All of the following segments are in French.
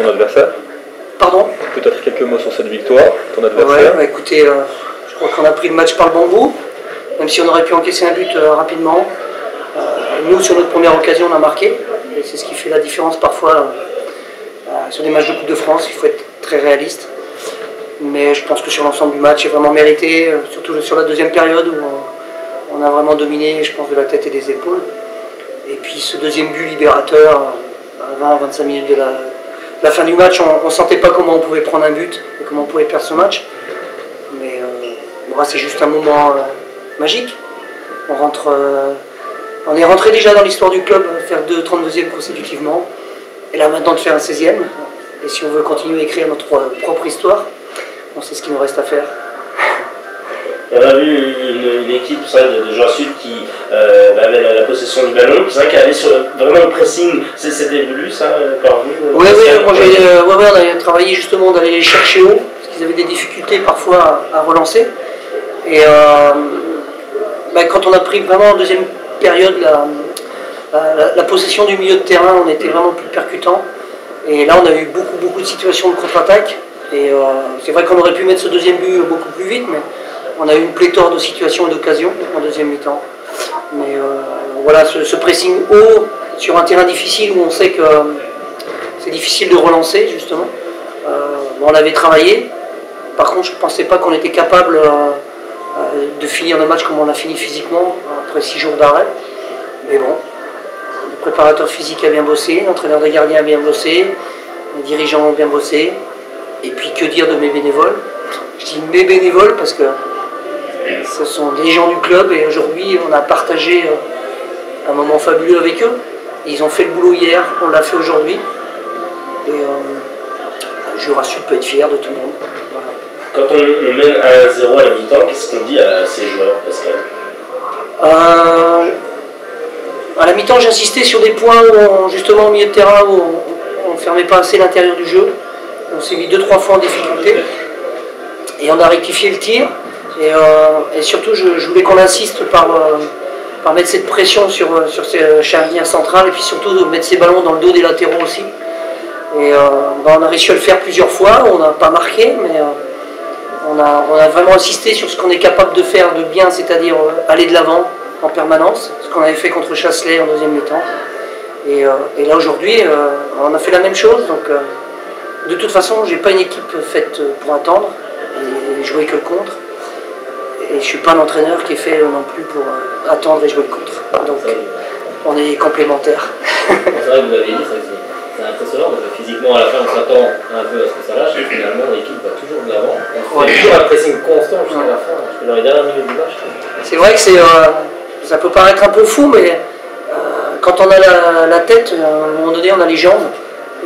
ton adversaire? Pardon? Peut-être quelques mots sur cette victoire, ton adversaire? Ouais, bah écoutez, je crois qu'on a pris le match par le bon bout, même si on aurait pu encaisser un but rapidement. Nous, sur notre première occasion, on a marqué, et c'est ce qui fait la différence parfois sur des matchs de Coupe de France. Il faut être très réaliste. Mais je pense que sur l'ensemble du match, c'est vraiment mérité, surtout sur la deuxième période où on a vraiment dominé, je pense, de la tête et des épaules. Et puis ce deuxième but libérateur, à 20-25 minutes de la fin du match, on ne sentait pas comment on pouvait prendre un but et comment on pouvait perdre ce match. Mais bon, c'est juste un moment magique. On est rentré déjà dans l'histoire du club, faire 2 32e consécutivement. Et là maintenant de faire un 16e. Et si on veut continuer à écrire notre propre histoire, on sait ce qu'il nous reste à faire. On a vu une équipe de gens sud qui avait la possession du ballon, c'est vrai qu'elle avait sur vraiment le pressing, c'était voulu ça par vous? Oui, on a travaillé justement d'aller les chercher haut, parce qu'ils avaient des difficultés parfois à relancer. Et quand on a pris vraiment en deuxième période la possession du milieu de terrain, on était vraiment plus percutant. Et là on a eu beaucoup de situations de contre-attaque. Et c'est vrai qu'on aurait pu mettre ce deuxième but beaucoup plus vite, mais on a eu une pléthore de situations et d'occasions en deuxième mi-temps. Mais voilà, ce pressing haut sur un terrain difficile où on sait que c'est difficile de relancer, justement. On avait travaillé. Par contre, je ne pensais pas qu'on était capable de finir le match comme on l'a fini physiquement, après 6 jours d'arrêt. Mais bon, le préparateur physique a bien bossé, l'entraîneur des gardiens a bien bossé, les dirigeants ont bien bossé. Et puis que dire de mes bénévoles? Je dis mes bénévoles parce que ce sont des gens du club et aujourd'hui on a partagé un moment fabuleux avec eux. Ils ont fait le boulot hier, on l'a fait aujourd'hui. Et Jura Sud peut être fier de tout le monde. Voilà. Quand on mène 1-0 à la mi-temps, qu'est-ce qu'on dit à ces joueurs, Pascal? À la mi-temps, j'insistais sur des points où justement au milieu de terrain où on ne fermait pas assez l'intérieur du jeu. On s'est mis 2-3 fois en difficulté et on a rectifié le tir. Et surtout, je voulais qu'on insiste par mettre cette pression sur ces charnières centrales et puis surtout de mettre ces ballons dans le dos des latéraux aussi. Et on a réussi à le faire plusieurs fois, on n'a pas marqué, mais on a vraiment insisté sur ce qu'on est capable de faire de bien, c'est-à-dire aller de l'avant en permanence, ce qu'on avait fait contre Chasselet en deuxième mi-temps. Et là aujourd'hui, on a fait la même chose. Donc, de toute façon, j'ai pas une équipe faite pour attendre et jouer que le contre. Et je suis pas un entraîneur qui est fait non plus pour attendre et jouer le contre. Donc on est complémentaires. C'est vrai que vous l'avez dit, c'est impressionnant parce que physiquement à la fin on s'attend un peu à ce que ça lâche et finalement l'équipe va toujours de l'avant. On fait toujours un pressing constant jusqu'à la fin, dans les dernières minutes du match. C'est vrai que ça peut paraître un peu fou, mais quand on a la tête, à un moment donné on a les jambes.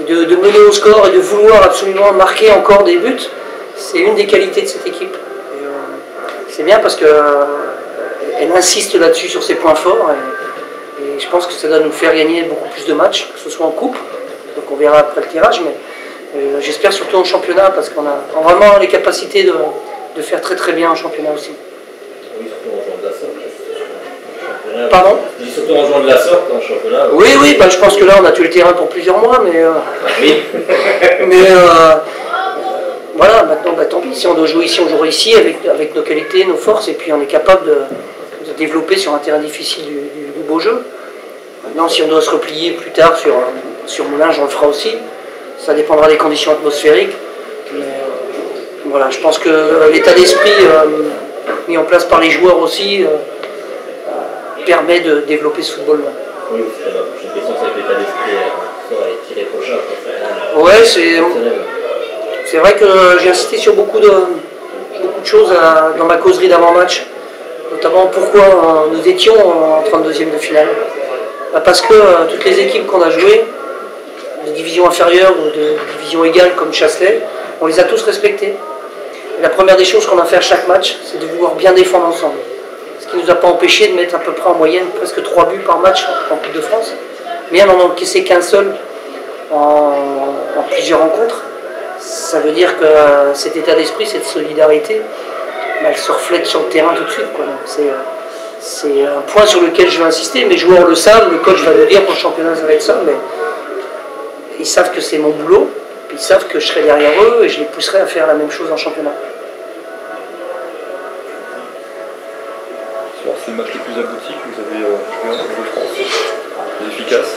Et de mener au score et de vouloir absolument marquer encore des buts, c'est une des qualités de cette équipe. C'est bien parce qu'elle insiste là-dessus sur ses points forts et je pense que ça doit nous faire gagner beaucoup plus de matchs, que ce soit en coupe, donc on verra après le tirage, mais j'espère surtout en championnat parce qu'on a vraiment les capacités de faire très bien en championnat aussi. Oui, surtout en jouant de la sorte. Pardon? Je dis surtout en jouant de la sorte en championnat. Oui, je pense que là on a tué le terrain pour plusieurs mois, mais voilà, maintenant tant pis, si on doit jouer ici, on jouera ici avec nos qualités, nos forces, et puis on est capable de développer sur un terrain difficile du beau jeu. Maintenant, si on doit se replier plus tard sur Moulins, on le fera aussi. Ça dépendra des conditions atmosphériques. Mais voilà, je pense que l'état d'esprit mis en place par les joueurs aussi permet de développer ce football-là. Oui, c'est la prochaine question, c'est que l'état d'esprit sera irréprochable. Ouais, c'est vrai que j'ai insisté sur beaucoup de choses dans ma causerie d'avant-match, notamment pourquoi nous étions en 32e de finale. Parce que toutes les équipes qu'on a jouées, de division inférieure ou de division égale comme Chasselet, on les a tous respectés. Et la première des choses qu'on a fait à chaque match, c'est de vouloir bien défendre ensemble. Ce qui ne nous a pas empêché de mettre à peu près en moyenne presque 3 buts par match en Coupe de France. Mais on n'en a encaissé qu'un seul en plusieurs rencontres. Ça veut dire que cet état d'esprit, cette solidarité, elle se reflète sur le terrain tout de suite. C'est un point sur lequel je vais insister. Mes joueurs le savent, le coach va le dire pour le championnat, ça va être ça, mais ils savent que c'est mon boulot. Ils savent que je serai derrière eux et je les pousserai à faire la même chose en championnat. C'est le match le plus abouti que vous avez joué en Coupe de France. C'est efficace.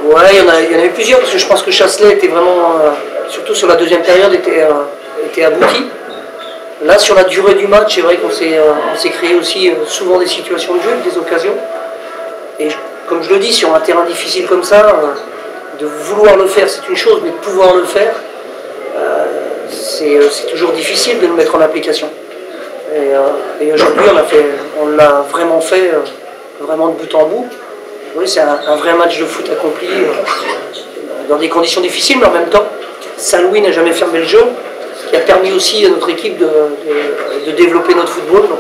Ouais, il y en avait plusieurs parce que je pense que Chasselet était vraiment, surtout sur la deuxième période, était abouti. Là, sur la durée du match, c'est vrai qu'on s'est créé aussi souvent des situations de jeu, des occasions. Et comme je le dis, sur un terrain difficile comme ça, de vouloir le faire, c'est une chose, mais de pouvoir le faire, c'est toujours difficile de le mettre en application. Et aujourd'hui, on l'a vraiment fait, vraiment de bout en bout. Oui, c'est un vrai match de foot accompli dans des conditions difficiles, mais en même temps, Saint-Louis n'a jamais fermé le jeu, ce qui a permis aussi à notre équipe de développer notre football. Donc,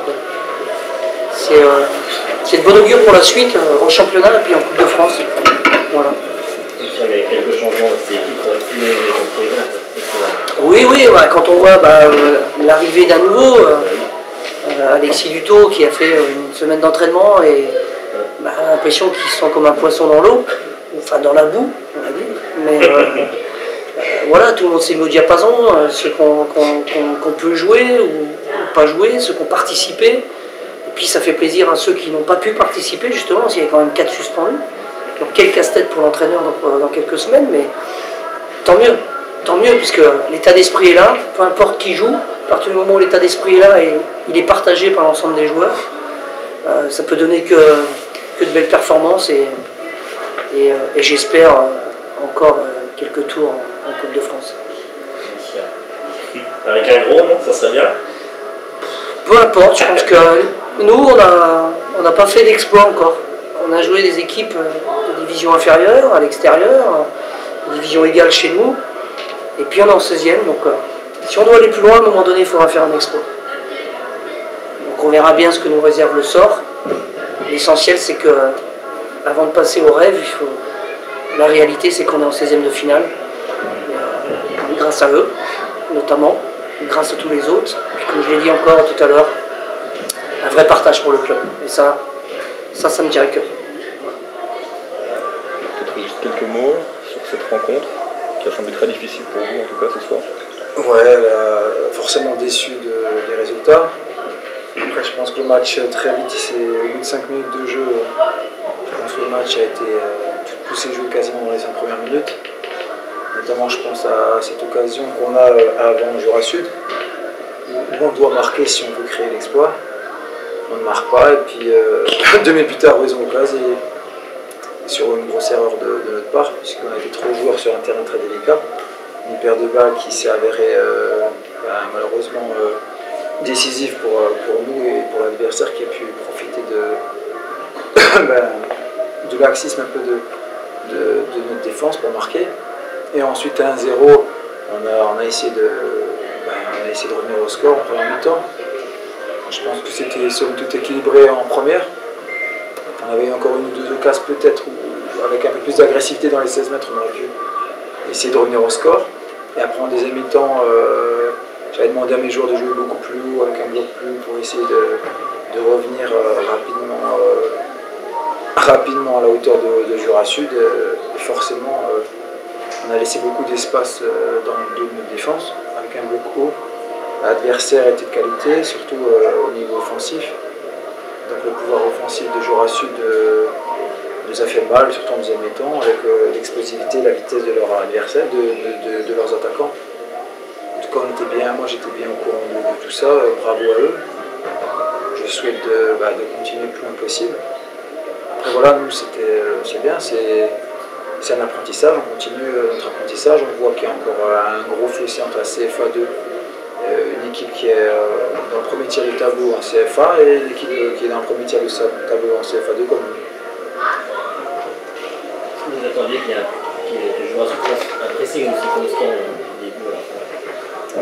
c'est de bon augure pour la suite en championnat et puis en Coupe de France. Voilà. Il y avait quelques changements de ces équipes Oui, quand on voit l'arrivée d'un nouveau, Alexis Dutot qui a fait une semaine d'entraînement et on a l'impression qu'ils sont comme un poisson dans l'eau, enfin dans la boue, on va dire. Mais voilà, tout le monde s'est mis au diapason, ceux qu'on peut jouer ou pas jouer, ceux qui ont participé. Et puis ça fait plaisir à ceux qui n'ont pas pu participer, justement, parce qu'il y avait quand même 4 suspendus. Donc quel casse-tête pour l'entraîneur dans quelques semaines, mais tant mieux, puisque l'état d'esprit est là, peu importe qui joue, à partir du moment où l'état d'esprit est là et il est partagé par l'ensemble des joueurs, ça peut donner que de belles performances et j'espère encore quelques tours en Coupe de France. Avec un gros, non? Ça serait bien. Peu importe, je pense que nous, on n'a pas fait d'exploit encore. On a joué des équipes de division inférieure, à l'extérieur, de division égale chez nous, et puis on est en 16e, donc si on doit aller plus loin, à un moment donné, il faudra faire un exploit. Donc on verra bien ce que nous réserve le sort. L'essentiel, c'est que, avant de passer au rêve, la réalité, c'est qu'on est en 16e de finale, grâce à eux, notamment, grâce à tous les autres, puis comme je l'ai dit encore tout à l'heure, un vrai partage pour le club, et ça me tient à cœur. Peut-être juste quelques mots sur cette rencontre, qui a semblé très difficile pour vous, en tout cas, ce soir. Ouais, forcément déçu des résultats. Après, je pense que le match, très vite, c'est au bout de 5 minutes de jeu, je pense que le match a été tout poussé joué quasiment dans les 5 premières minutes. Notamment, je pense à cette occasion qu'on a avant Jura Sud, où on doit marquer si on veut créer l'exploit. On ne marque pas, et puis 2 minutes plus tard, ils ont l'occasion, sur une grosse erreur de notre part, puisqu'on avait trop de joueurs sur un terrain très délicat. Une paire de balles qui s'est avérée malheureusement décisive pour nous et pour l'adversaire qui a pu profiter de laxisme un peu de notre défense pour marquer. Et ensuite à 1-0, on a essayé de revenir au score en première mi-temps. Je pense que c'était somme toute équilibré en première. On avait encore une ou deux occasions peut-être où, avec un peu plus d'agressivité dans les 16 mètres, on aurait pu essayer de revenir au score. Et après en deuxième mi-temps, j'avais demandé à mes joueurs de jouer beaucoup plus haut, avec un bloc plus haut, pour essayer de revenir rapidement à la hauteur de Jura Sud. Et forcément, on a laissé beaucoup d'espace dans le dos de notre défense, avec un bloc haut. L'adversaire était de qualité, surtout au niveau offensif. Donc le pouvoir offensif de Jura Sud nous a fait mal, surtout en deuxième mi-temps, avec l'explosivité, la vitesse de leurs adversaires, de leurs attaquants. En tout cas, moi j'étais bien au courant de tout ça, bravo à eux. Je souhaite de continuer le plus loin possible. Après voilà, nous c'est bien, c'est un apprentissage, on continue notre apprentissage, on voit qu'il y a encore un gros fossé entre la CFA 2, une équipe qui est dans le premier tiers du tableau en CFA et l'équipe qui est dans le premier tiers du tableau en CFA 2 comme nous. Vous attendiez qu'il y ait un pressing aussi constant au début là.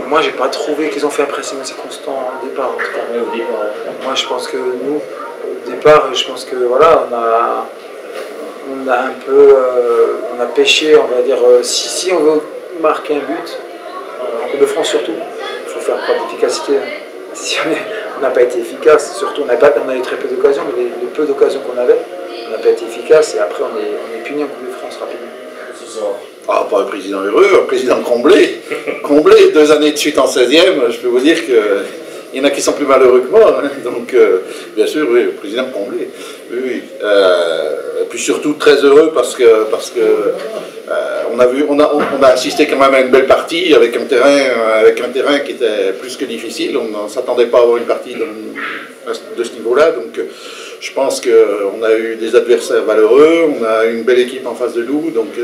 Moi j'ai pas trouvé qu'ils ont fait un pressing aussi constant au départ. En tout cas. Ouais, au départ. Moi je pense que nous, au départ, je pense que voilà, on a un peu on a pêché, on va dire, si on veut marquer un but, en Coupe de France surtout, il faut faire preuve d'efficacité. Si on n'a pas été efficace, surtout on a eu très peu d'occasions, mais le peu d'occasions qu'on avait, on n'a pas été efficace et après on est puni en Coupe de France rapidement. Ah, pas un président heureux, un président comblé. Comblé, 2 années de suite en 16e, je peux vous dire qu'il y en a qui sont plus malheureux que moi. Hein. Donc, bien sûr, oui, le président comblé. Oui, oui. Et puis surtout très heureux parce que on a assisté quand même à une belle partie avec un terrain qui était plus que difficile. On ne s'attendait pas à avoir une partie de ce niveau-là. Donc, je pense qu'on a eu des adversaires valeureux, on a une belle équipe en face de nous. Donc,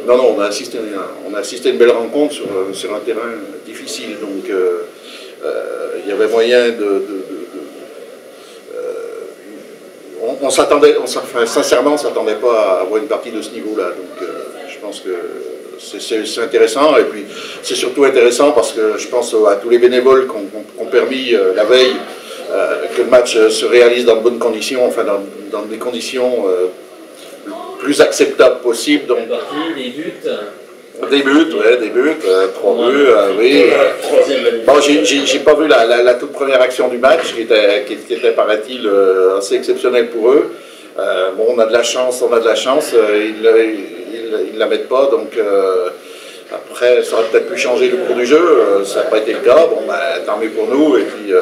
on a assisté à une belle rencontre sur un terrain difficile. Donc, il y avait moyen sincèrement, on ne s'attendait pas à avoir une partie de ce niveau-là. Donc, je pense que c'est intéressant. Et puis, c'est surtout intéressant parce que je pense à tous les bénévoles qui ont permis la veille que le match se réalise dans de bonnes conditions, enfin dans des conditions plus acceptables possibles. Donc, des buts. Des buts, 3 buts, oui. Bon, j'ai pas vu la toute première action du match, qui était paraît-il, assez exceptionnelle pour eux. Bon, on a de la chance, ils la mettent pas, donc après, ça aurait peut-être pu changer le cours du jeu, ça n'a pas été le cas, bon, tant mieux pour nous, et puis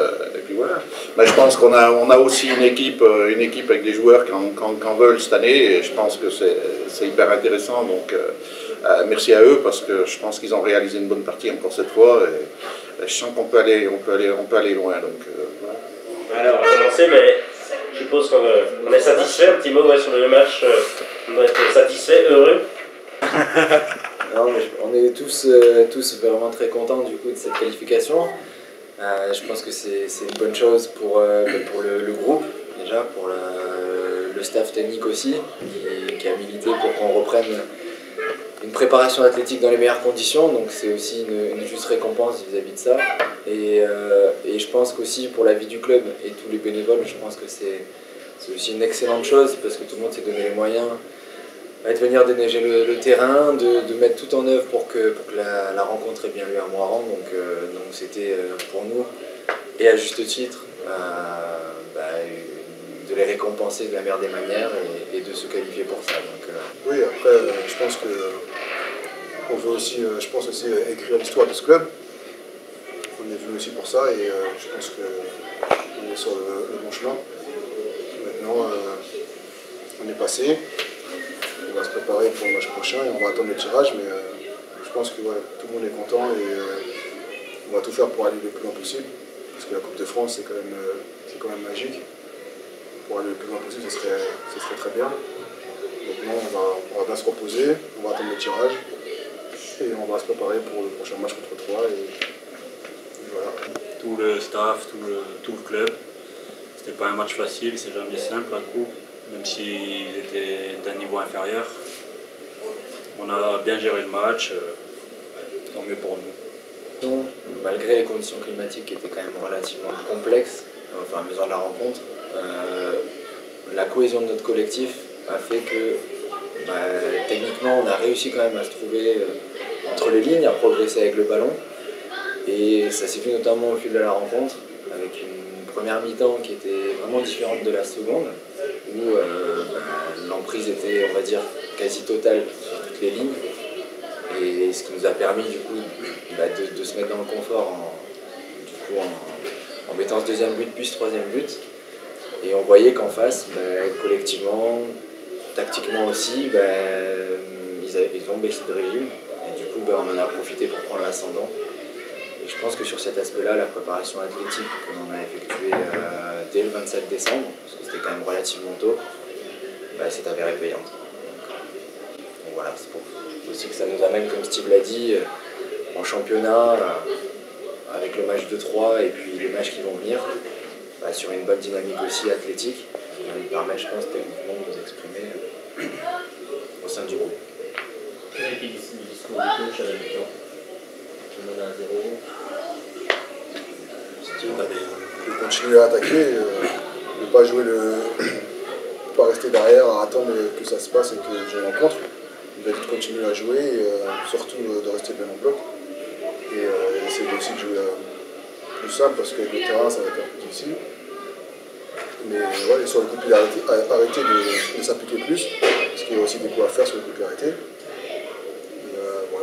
voilà. Mais je pense qu'on a aussi une équipe avec des joueurs qui en veulent cette année, et je pense que c'est hyper intéressant, donc merci à eux, parce que je pense qu'ils ont réalisé une bonne partie encore cette fois, et je sens qu'on peut aller loin, donc voilà. Alors, on va commencer, mais je suppose qu'on est satisfait, un petit mot sur le match, on doit être satisfait, heureux. Non, mais on est tous vraiment très contents du coup de cette qualification. Je pense que c'est une bonne chose pour le groupe, déjà, pour le staff technique aussi, qui a milité pour qu'on reprenne une préparation athlétique dans les meilleures conditions, donc c'est aussi une juste récompense vis-à-vis de ça. Et je pense qu'aussi pour la vie du club et tous les bénévoles, je pense que c'est aussi une excellente chose parce que tout le monde s'est donné les moyens de venir déneiger le terrain, de mettre tout en œuvre pour que la rencontre ait bien lieu à Moirans. Donc c'était pour nous, et à juste titre, de les récompenser de la meilleure des manières et de se qualifier pour ça. Donc, Oui, après, je pense qu'on veut aussi, écrire l'histoire de ce club. On est venu aussi pour ça et je pense qu'on est sur le bon chemin. Maintenant, on est passé. On va se préparer pour le match prochain et on va attendre le tirage, mais je pense que tout le monde est content et on va tout faire pour aller le plus loin possible, parce que la Coupe de France c'est quand même magique. Pour aller le plus loin possible, ce serait très bien. Maintenant on va bien se reposer, on va attendre le tirage et on va se préparer pour le prochain match contre Troyes et voilà. Tout le staff, tout le club. C'était pas un match facile, c'est jamais simple un coup. Même s'ils étaient d'un niveau inférieur. On a bien géré le match, tant mieux pour nous. Malgré les conditions climatiques qui étaient quand même relativement complexes, au fur et à mesure de la rencontre, la cohésion de notre collectif a fait que techniquement on a réussi quand même à se trouver entre les lignes, à progresser avec le ballon. Et ça s'est vu notamment au fil de la rencontre, avec une première mi-temps qui était vraiment différente de la seconde, où l'emprise était, on va dire, quasi totale sur toutes les lignes, et ce qui nous a permis du coup de se mettre dans le confort en mettant ce deuxième but puis ce troisième but. Et on voyait qu'en face, collectivement, tactiquement aussi, ils ont baissé de régime, et du coup on en a profité pour prendre l'ascendant. Je pense que sur cet aspect-là, la préparation athlétique que l'on a effectuée dès le 27 décembre, parce que c'était quand même relativement tôt, s'est avérée payante. Donc voilà, c'est pour aussi que ça nous amène, comme Steve l'a dit, en championnat, avec le match de Troyes et puis les matchs qui vont venir, sur une bonne dynamique aussi athlétique, qui nous permet, je pense, techniquement de nous exprimer au sein du groupe. Quel a été le discours du coach à la mi-temps? On en a 0. De continuer à attaquer, de ne pas jouer pas rester derrière à attendre que ça se passe et que je rencontre. Il va dire de continuer à jouer et surtout de rester bien en bloc. Et essayer aussi de jouer plus simple parce que le terrain ça va être un peu difficile. Mais sur le coup de pied, arrêter de s'appliquer plus, parce qu'il y a aussi des coups à faire sur le coup de pied arrêté.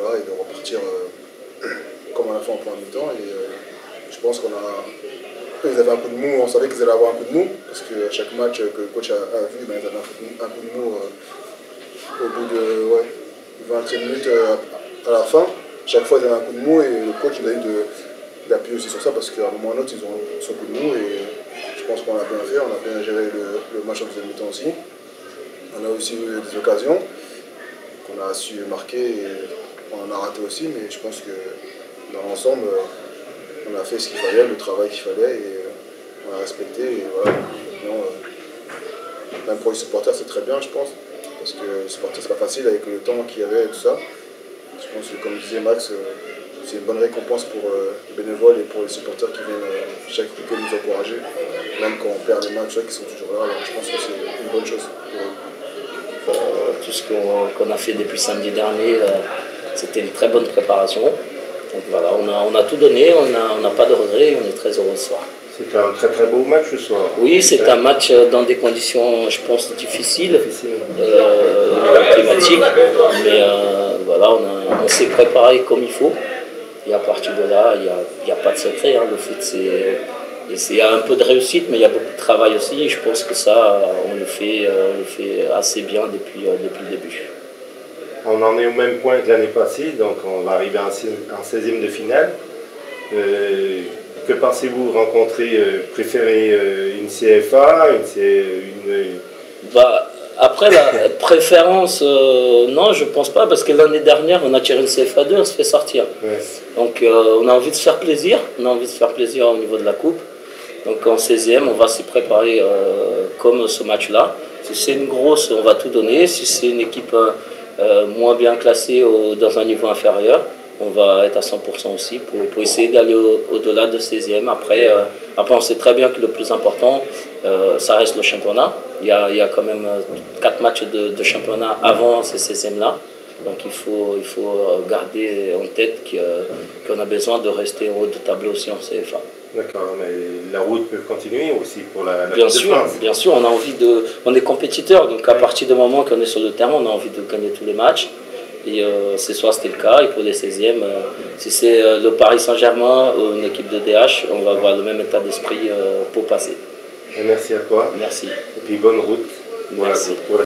voilà, et de repartir comme à la fin en première mi-temps. Et je pense qu'on a... Ils avaient un coup de mou, on savait qu'ils allaient avoir un coup de mou, parce qu'à chaque match que le coach a vu, ben, ils avaient un coup de mou au bout de 20 minutes à la fin. Chaque fois, ils avaient un coup de mou et le coach il a eu d'appuyer aussi sur ça, parce qu'à un moment ou à un autre, ils ont son coup de mou et je pense qu'on a bien fait, on a bien géré le match en deuxième mi-temps aussi. On a aussi eu des occasions qu'on a su marquer et on en a raté aussi, mais je pense que dans l'ensemble, on a fait ce qu'il fallait, le travail qu'il fallait et on a respecté. Et voilà. Même pour les supporters, c'est très bien, je pense, parce que les supporters, c'est pas facile avec le temps qu'il y avait et tout ça. Je pense que, comme disait Max, c'est une bonne récompense pour les bénévoles et pour les supporters qui viennent chaque week-end nous encourager, même quand on perd les matchs, qui sont toujours là. Alors je pense que c'est une bonne chose pour eux. Tout ce qu'on a fait depuis samedi dernier, c'était une très bonne préparation. Donc voilà, on a tout donné, on n'a pas de regrets et on est très heureux ce soir. C'était un très très beau match ce soir. Oui, c'est un match dans des conditions, je pense, difficiles, climatiques. Mais voilà, on s'est préparé comme il faut. Et à partir de là, il n'y a pas de secret. Hein. Le foot, il y a un peu de réussite, mais il y a beaucoup de travail aussi. Et je pense que ça, on le fait assez bien depuis le début. On en est au même point que l'année passée, donc on va arriver en 16e de finale. Que pensez-vous préférez une CFA, Après la préférence, non, je pense pas, parce que l'année dernière, on a tiré une CFA2, on se fait sortir. Ouais. Donc on a envie de se faire plaisir, au niveau de la coupe. Donc en 16e, on va s'y préparer comme ce match-là. Si c'est une grosse, on va tout donner. Si c'est une équipe moins bien classée dans un niveau inférieur, on va être à 100% aussi pour essayer d'aller au-delà de 16e. Après, on sait très bien que le plus important, ça reste le championnat. Il y a quand même 4 matchs de championnat avant ces 16e-là. Donc il faut garder en tête qu'on a besoin de rester au haut de tableau aussi en CFA. D'accord, mais la route peut continuer aussi pour la bien sûr, on est compétiteur, donc à partir du moment qu'on est sur le terrain, on a envie de gagner tous les matchs. Et ce soir c'était le cas, et pour les 16e, si c'est le Paris Saint-Germain ou une équipe de DH, on va avoir le même état d'esprit pour passer. Et merci à toi. Merci. Et puis bonne route. Merci.